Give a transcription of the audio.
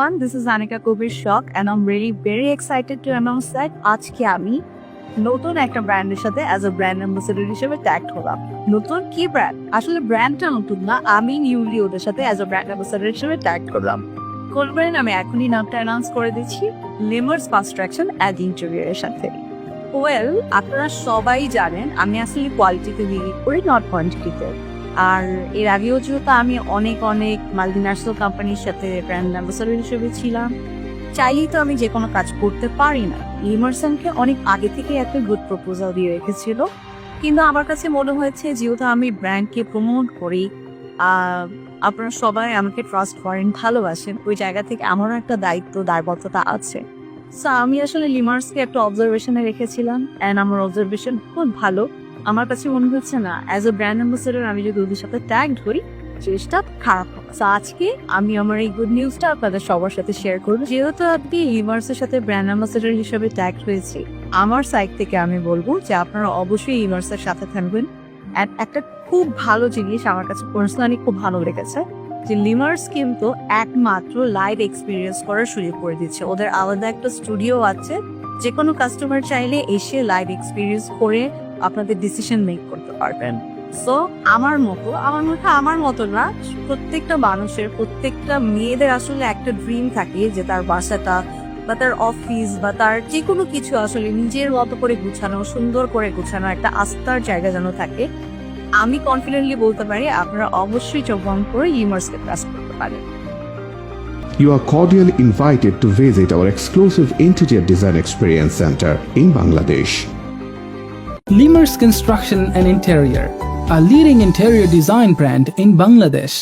everyone, this is Anika Kubir Shock and I'm really very excited to announce that আজকে আমি নতুন একটা ব্র্যান্ডের সাথে অ্যাজ আ ব্র্যান্ড অ্যাম্বাসেডর হিসেবে ট্যাগ হলাম। নতুন কি ব্র্যান্ড? আসলে ব্র্যান্ডটা নতুন না, আমি নিউলি ওদের সাথে অ্যাজ আ ব্র্যান্ড অ্যাম্বাসেডর হিসেবে ট্যাগ করলাম। কোন ব্র্যান্ড আমি এখনই নামটা অ্যানাউন্স করে দিচ্ছি, লিমার্স ফাস্ট ট্রাকশন অ্যাড ইন্টেরিয়রের সাথে। ওয়েল, আপনারা সবাই জানেন আমি আসলে কোয়ালিটিতে বিলিভ করি, নট কোয়ান্টিটিতে। আর এর আগেও যেহেতু আমি অনেক মাল্টিন্যাশনাল কোম্পানির সাথে ব্র্যান্ড অ্যাম্বাসেডর হিসেবে ছিলাম, চাইলেই তো আমি যে কোনো কাজ করতে পারি না। লিমার্সনকে অনেক আগে থেকে একটা গুড প্রপোজাল দিয়ে রেখেছিল, কিন্তু আমার কাছে মনে হয়েছে যেহেতু আমি ব্র্যান্ডকে প্রমোট করি, আপনারা সবাই আমাকে ট্রাস্ট করেন, ভালোবাসেন, ওই জায়গা থেকে আমারও একটা দায়িত্ব দায়বদ্ধতা আছে। সো আমি আসলে লিমার্সকে একটা অবজারভেশনে রেখেছিলাম অ্যান্ড আমার অবজারভেশন খুব ভালো। আমার কাছে মনে হচ্ছে না অ্যাজ এ ব্র্যান্ড অ্যাম্বাসেডর আমি যদি ওদের সাথে ট্যাগ ধরি জিনিসটা খারাপ হবে। সো আজকে আমি আমার এই গুড নিউজটা আপনাদের সবার সাথে শেয়ার করবো। যেহেতু আপনি লিমার্সের সাথে ব্র্যান্ড অ্যাম্বাসেডর হিসেবে ট্যাগ হয়েছি, আমার সাইড থেকে আমি বলবো যে আপনারা অবশ্যই লিমার্সের সাথে থাকবেন। অ্যান্ড একটা খুব ভালো জিনিস আমার কাছে পার্সোনালি খুব ভালো লেগেছে যে লিমার্স কিন্তু একমাত্র লাইভ এক্সপিরিয়েন্স করার সুযোগ করে দিচ্ছে। ওদের আলাদা একটা স্টুডিও আছে, যে কোনো কাস্টমার চাইলে এসে লাইভ এক্সপিরিয়েন্স করে আপনাদের ডিসিশন মেক করতে পারবেন। সো আমার মতো না, প্রত্যেকটা মানুষের, প্রত্যেকটা মেয়েদের আসলে একটা ড্রিম থাকে যে তার বাসাটা বা তার অফিস বা তার যে কোনো কিছু আসলে নিজের মতো করে গুছানো, সুন্দর করে গুছানো একটা আস্থার জায়গা যেন থাকে। আমি কনফিডেন্টলি বলতে পারি আপনারা অবশ্যই চোখ বন্ধ করে লিমার্সকে ট্রাস্ট করতে পারেন। You are cordially invited to visit our exclusive interior design experience center in Bangladesh. Limers Construction and Interior, a leading interior design brand in Bangladesh.